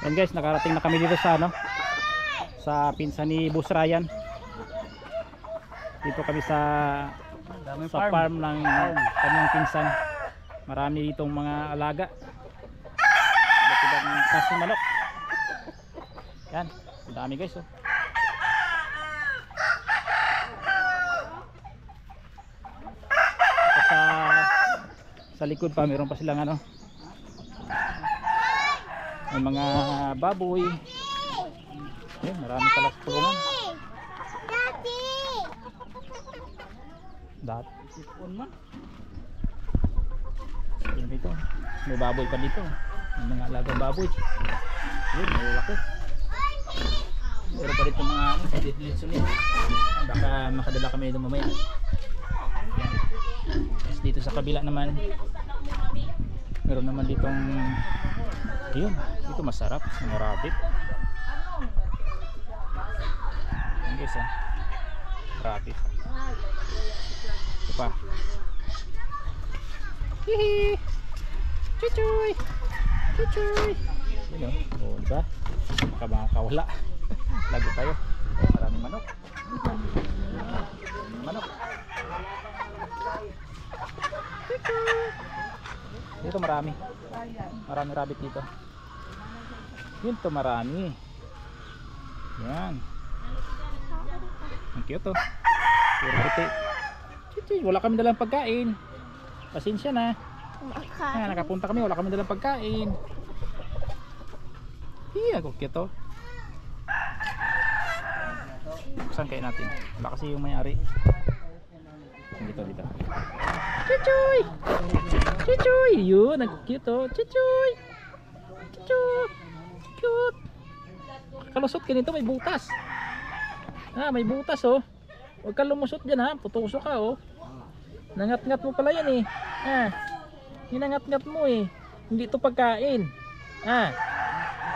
Yan guys, nakarating na kami dito sa ano, sa pinsan ni Boss Ryan. Dito kami sa farm ng kanyang pinsan. Marami ditong mga alaga. Iba't ibang klaseng manok. Yan, ang dami guys oh. Sa likod pa meron pa silang ano, may mga baboy. Ayun, marami pala sa kulungan. Sipon man. Ayun dito, may baboy pa dito. May mga alagang baboy. Ayun, malaki. Meron pa dito mga litsunin. Baka makadala kami dito mamaya. Tapos dito sa kabila naman meron naman ditong, ayun, dito masarap, mga rabbit. Ayan guys ah, rabbit. Ito pa. Hihi, chuchuy, chuchuy. Yun o, diba? Makawala. Lago tayo. Maraming manok. Manok. Dito marami rabbit dito. Yun to, marami. Yan, ang cute oh. Wala kami dalang pagkain, pasensya na. Yan, nakapunta kami, wala kami dalang pagkain. Hiya, ang cute oh. Saan kain natin? Wala kasi yung may-ari. Dito. Chuchuy! Chuchuy! Yun, nag-cute oh. Chuchuy! Chuchuy! Cute! Kalusot ka nito, may butas. May butas oh. Huwag ka lumusot dyan ha, putusok ka oh. Nangat-ngat mo pala yan eh. Hinangat-ngat mo eh. Hindi ito pagkain.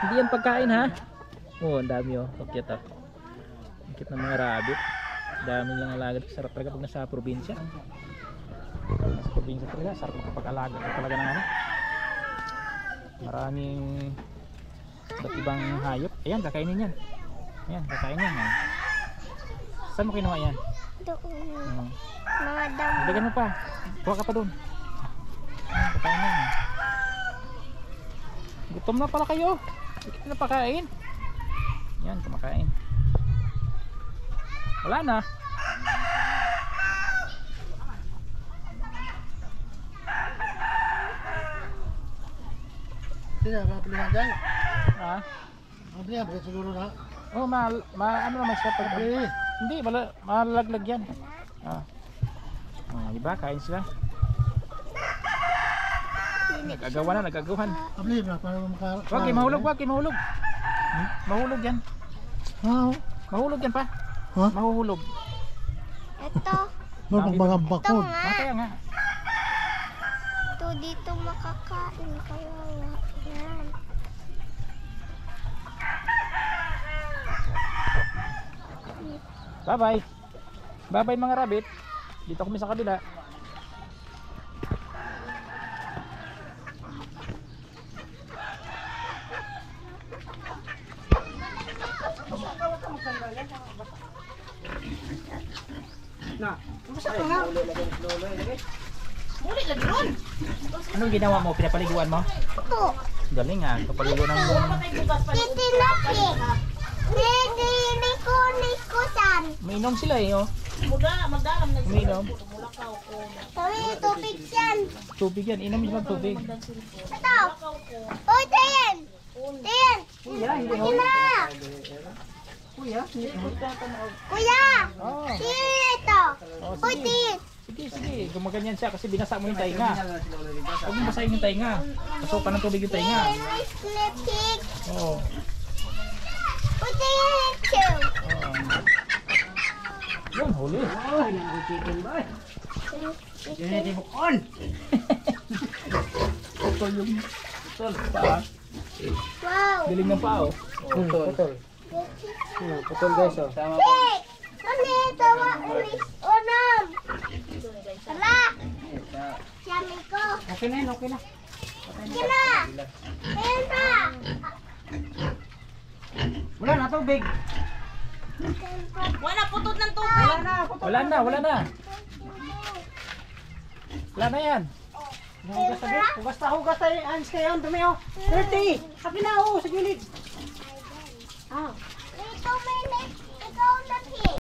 Hindi yan pagkain ha. Oh, ang dami oh. Cute oh. Ang cute ng mga rabbit. Dami lang alaga. Sarap talaga pag nasa probinsya. Nasa probinsya talaga, sarap pag-alaga talaga ng ano. Maraming iba't ibang hayop. Ayan, kakainin yan. Ayan, kakainin yan. Saan mo kinuha yan? Doon. Mga damo. Dagdagan mo pa. Kuha ka pa doon. Ayan, kakain yan. Gutom na pala kayo. Hindi na pakain. Yan, kumakain. Wala na. Tidak, mapilihan dahil. Mapilihan, baka siguro na. Oh, ano naman siya pag hindi, malalaglag yan. Diba, kain sila. Nag-agawan. Mapilihan na, para makaroon. Wag, mahulog. Mahulog yan. Mahulog yan pa. Mahuhulog. Ito. Mga Ito bakod. nga. Kaya nga. Ito dito makakain. Kaya nga. Yan. Bye-bye. Bye-bye mga rabbit. Dito kami sa kabila. Anong ginawa mo? Pinapaliguan mo? Ito. Galing ah. Kapaligo ng Titilapik. Nikusan. Mainom sila eh oh. Uminom. Sabi tubig yan. Tubig yan. Inom yung tubig. Ito. Uy, Tayan. Tayan. Kuya. Kuya. Oh. Dito. Oh, Uy, Tayan. Sige. Gumaganyan siya kasi binasa mo yung tainga. Huwag mo basahin yung tainga. Pasukan ng tubig yung tainga. Lipstick. Oo. Uy, Tayan. Ito. Yun, huli. Putol yung paa. Wow. Galing ng paa oh. Putol. Putol guys oh. Hey! Ano ito? Unam! Tara! Siyami ko! Okay na. Sige na! Ayan pa! ng tubig. Wala putot ng tubig. Wala na, puto. Wala na, wala na. Wala na yan. Hugas na, Vic. Hugas tayo. Anis kayo, dumi oh. 30. Akin na, oh, sa gilid. Ah. Ito, minute.